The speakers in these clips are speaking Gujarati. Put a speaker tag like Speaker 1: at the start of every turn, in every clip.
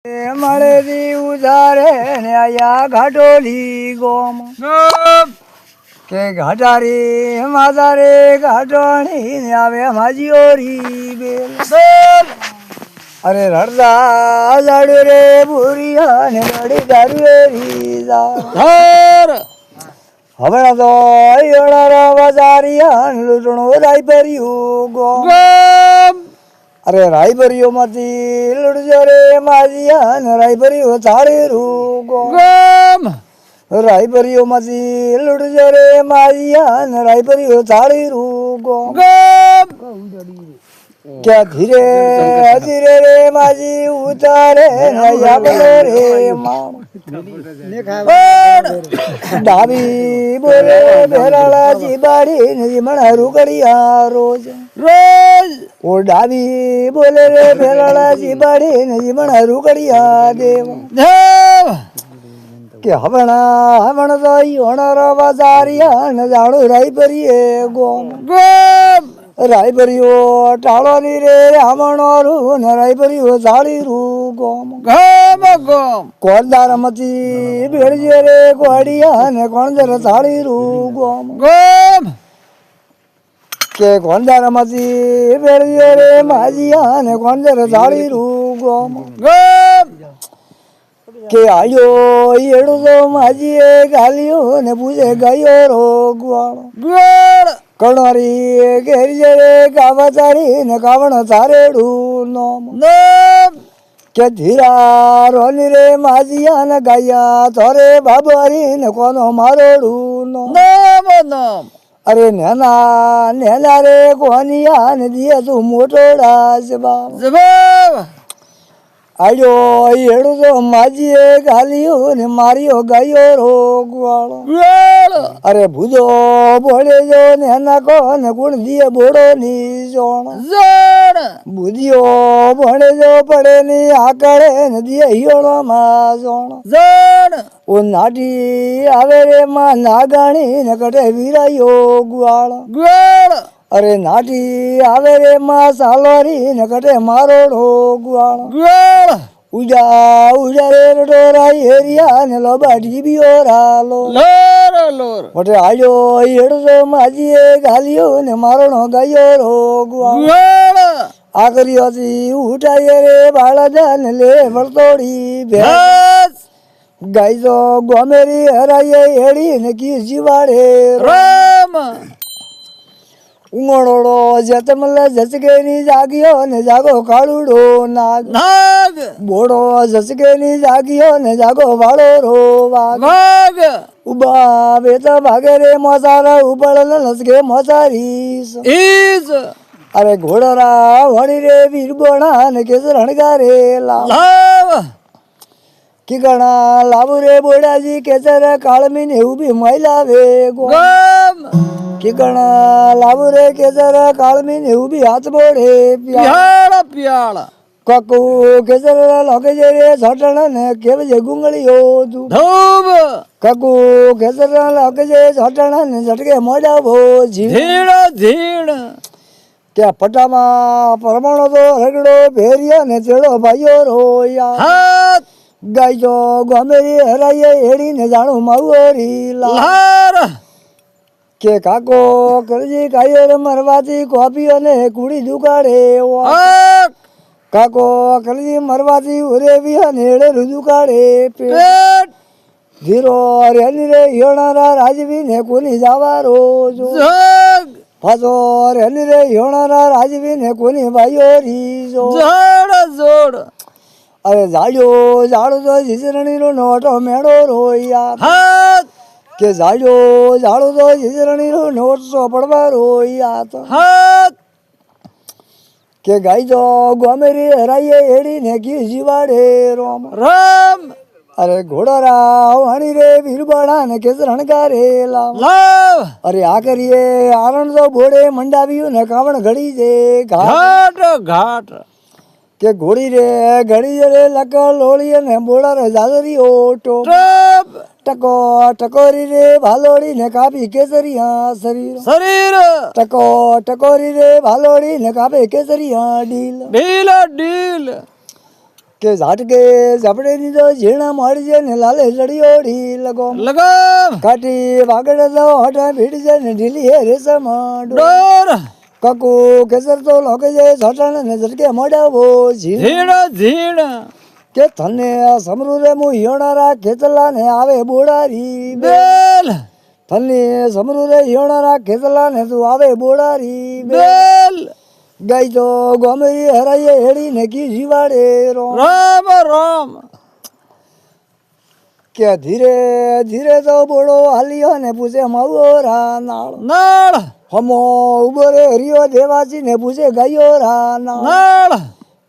Speaker 1: મળેલી ઉધારે ને આયા ઘાટોલી ગોમ કે ઘાટારી માતારે ઘાટોણી ને આવે માજીઓરી બેલ અરે રડદા જાડુ રે ભૂરિયા ને રડી દારૂરી હમણાં તો યોણારા બજારિયા લૂંટણો રાઈ ભર્યું ગોમ અરે રાયભરીઓ માંથી લડજો રે માજીયા ને રાયભરીઓ થાળી રૂગો રાયભરીઓ માંથી લડજો રે માજીયા ને રાયભરીઓ થાળી રૂગો ક્યાં ધીરે ધીરે રે માજી ઉતારે નયા રે ડાબી બોલે ભેરાળા જીબાડી ને મણા રૂકડિયા રોજ રોજ ઓ ડાબી બોલે રે ભેરાળા જીબાડી ને મણા રૂકડિયા દેવ કે હમણાં તો હોણારો બાજારિયા ને જાણું રાઈ ભરીએ ગોમ ગોમ રાયભરીઓ ટાળોની રે હમણોરું ને રાયભરીઓ જાળી રૂ ગોમ ગોમ ગોમ કોરદાર મતી ભેળજે રે ગોડિયા ને કોણદર જાળી રૂ ગોમ ગોમ કે કોણદાર મતી ભેળજે રે માજીયા ને કોણદર જાળી રૂ ગોમ ગોમ કે આયો એડું તો માજીએ ગાલ્યો ને પૂછે ગયો રો ગોળ ગોળ કણોરી ઘેરી રે ગાવાચારી ને કાવણ ચારેડું નોમ કે ધીરા રોની રે માજીયા ને ગાયા થોરે બાબારી ને કોનો મારોડું નોમ નોમ અરે નેના નેના રે કોનિયા ને દિયે તું મોટોડા જવાબ આયો એડું તો માજીએ ગાલ્યો ને માર્યો ગયો રોગ વાળો અરે ભૂજો બોલે જો ને એના કો ને ગુણ દિયે બોડો ની જોણ બુધિયો ભણે જો પડે ની આકડે ને દિયે હિયોળો માં જોણ ઓ નાટી આવે રે માં નાગાણી ને કટે વીરાયો ગ્વાળ અરે નાટી આવે રે માં સાલોરી ને કટે મારોડો ગ્વાળ ઉજા ઉજા રે ડોરાઈ હેરિયા ને લોબા ઢીબિયો રાલો લોર મોટે આયો એડો માજીએ ગાલ્યો ને મારોણો ગયો રો ગ્વાળ આકરીઓ થી ઉઠાય રે બાળા ને લે વળતોડી ભેસ ગાય તો ગોમેરી હરાય હેડી ને કી જીવાડે રામ ઉંગળોડો જતમલ જસગેની જાગ્યો ને જાગો કાળુડો નાગ નાગ બોડો જસગેની જાગ્યો ને જાગો વાળો રો વાગ ઉબા બેતા ભાગે રે મોસારા ઉપળ લસગે મોસારી ઈસ અરે ઘોડરા વણી રે વીરબોણા ને કેસર હણગારે લાવ કિકણા લાવું રે બોડાજી કેસર કાળમી ને ઉભી મહિલાવે ગોમ કિકણા લાવું રે કેસર કાળમી ને ઉભી હાથ બોડે પિયાળ પિયાળ કકુ કેસર લોકે જે રે છટણ ને કેવજે ગુંગળીઓ ધૂબ કકુ કેસર લોકે જે છટણ ને છટકે મોડા ભો ધીણ ધીણ ત્યાં પટામાં પરમાણો તો રગડો ભેરિયા ને ચેડો ભાઈઓ રોયા હાથ ગાયજો ગમેરી હરાઈએ હેડી ને જાણું માવરી લાર કે કાકો કરજી કાયો મરવાથી કોપીઓ ને કુડી દુકાડે કાકો કરજી મરવાથી ઉરેવી ને હેડે દુકાડે પેટ ધીરો રેની રે યોણારા રાજવી ને કોની જાવારો જો પાછો રેની રે યોણારા રાજવી ને કોની ભાઈઓ રી જો જોડ અરે જાડ્યો જાડો તો જીજરણી નો નોટો મેળો રોયા હાથ કે જાડ્યો જાડો તો જીજરણી નો નોટો પડવા રોયા હાથ કે ગાય તો ગોમેરી હરાઈએ હેડી ને કી જીવાડે રોમ રામ અરે ઘોડરા વાણી રે વીરબાણા ને કેસર હણગારે લાવ અરે આ કરીએ આરણ તો બોડે મંડાવ્યું ને કાવણ ઘડી છે ઘાટ ઘાટ કે ઘોડી રે ઘડી રે લક લોળી ને બોળા રે જાદરી ઓટો ટકો ટકોરી રે ભાલોડી ને કાપી કેસરિયા શરીર શરીર ટકો ટકોરી રે ભાલોડી ને કાપે કેસરિયા ડીલ ડીલ ડીલ કે ઝાટકે ઝપડે દીધો ઝીણા મળજે ને લાલે લડિયોડી લગો
Speaker 2: લગામ
Speaker 1: કાટી વાગડે તો હટા ભીડજે ને ઢીલી હે રેશમ
Speaker 2: ડોર
Speaker 1: કકુ કેસર તો લોકે જાય ઝાટણ ને ઝટકે મોડાવો ઝીણ
Speaker 2: ઝીણા ઝીણા
Speaker 1: કે થને સમરુ રે મુ હિયોણારા ખેતલા ને આવે બોડારી
Speaker 2: બેલ
Speaker 1: થને સમરુ રે હિયોણારા ખેતલા ને તું આવે બોડારી
Speaker 2: બેલ
Speaker 1: ગઈ તો ગોમરી હરાઈએ હેડી ને કી જીવાડે રો
Speaker 2: રામ રામ
Speaker 1: કે ધીરે ધીરે તો બોડો હાલ્યો ને પૂછે માવો રા નાળ
Speaker 2: નાળ
Speaker 1: હમો ઉભો રે હરિયો દેવાસી ને પૂછે ગાયો રા નાળ
Speaker 2: નાળ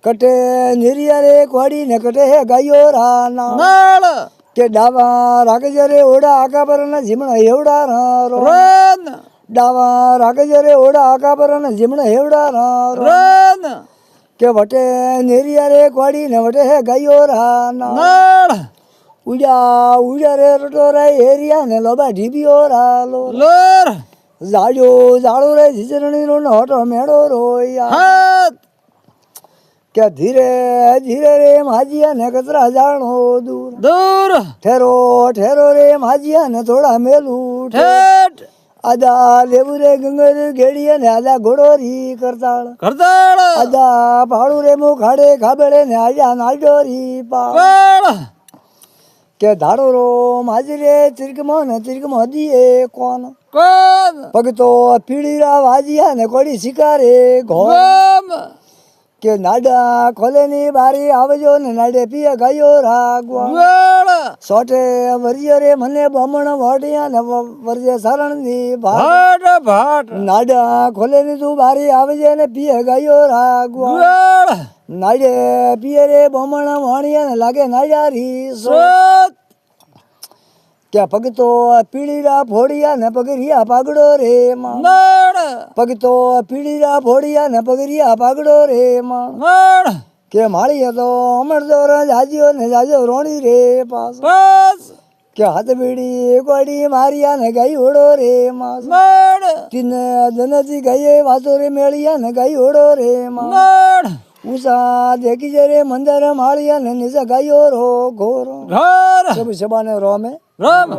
Speaker 1: કટે નિરિયા રે કોડી ને કટે હે ગાયો રા નાળ
Speaker 2: નાળ
Speaker 1: કે ડાવા રાખજે રે ઓડા આકા પર ને જીમણા હેવડા રો
Speaker 2: રન
Speaker 1: ડાવા રાખજે રે ઓડા આકા પર ને જીમણા હેવડા રો
Speaker 2: રન
Speaker 1: કે વટે નિરિયા રે કોડી ને વટે હે ગાયો રા નાળ
Speaker 2: નાળ
Speaker 1: ઉડા ઉડા રે રટો રે એરિયા ને લોબા ઢીબીઓ રા લો
Speaker 2: લોર
Speaker 1: જાડો જાડો રે જીજરણી રો હટો મેળો રોયા
Speaker 2: હાથ
Speaker 1: કે ધીરે ધીરે રે માજીયા ને કચરા જાણો દૂર
Speaker 2: દૂર
Speaker 1: ઠેરો ઠેરો રે માજીયા ને થોડા મેલું
Speaker 2: ઠેઠ
Speaker 1: આદા લેવું રે ગંગર ગેડીએ ને આદા ઘોડો રી કરતાળ
Speaker 2: કરતાળ
Speaker 1: આદા ભાડું રે મુ ખાડે ખાબેડે ને આજા નાડો રી પા
Speaker 2: પાળ
Speaker 1: કે ધાડો રો માજી રે તિરકમો ને તિરકમો દીએ કોણ
Speaker 2: કોણ
Speaker 1: પગ તો પીળીરા વાજીયા ને કોડી શિકારે ઘો
Speaker 2: ગમ
Speaker 1: કે નાડા ખોલે ની બારી આવજો ને નાડે પીએ ગાયો રાગવા
Speaker 2: વેળ
Speaker 1: સોટે વરિયો રે મને બમણ વાડિયા ને વરજે સારણ ની ભાટ
Speaker 2: ભાટ ભાટ
Speaker 1: નાડા ખોલે ની તું બારી આવજે ને પીએ ગાયો રાગવા
Speaker 2: વેળ
Speaker 1: નાડે પીએ રે બમણ વાણિયા ને લાગે નાડારી
Speaker 2: સોત
Speaker 1: કે પગ તો પીળીરા ફોડિયા ને પગરિયા પાગડો રે માં
Speaker 2: નાળ
Speaker 1: પગ તો પીળીરા ફોડિયા ને પગરિયા પાગડો રે માં
Speaker 2: નાળ
Speaker 1: કે માળી તો અમર તો જાજ્યો ને જાજો રોણી રે પાસ
Speaker 2: પાસ
Speaker 1: કે હાથ બીડી કોડી મારિયા ને ગાઈ ઓડો રે માસ
Speaker 2: નાળ
Speaker 1: તીને જનતી ગઈએ વાતો રે મેળિયા ને ગાઈ ઓડો રે માં
Speaker 2: નાળ
Speaker 1: ઉષા દેખી જે રે મંદર માળિયા ને નીચે ગાયો રો ઘોરો
Speaker 2: ઘર
Speaker 1: સબ સબાને રોમે
Speaker 2: રામ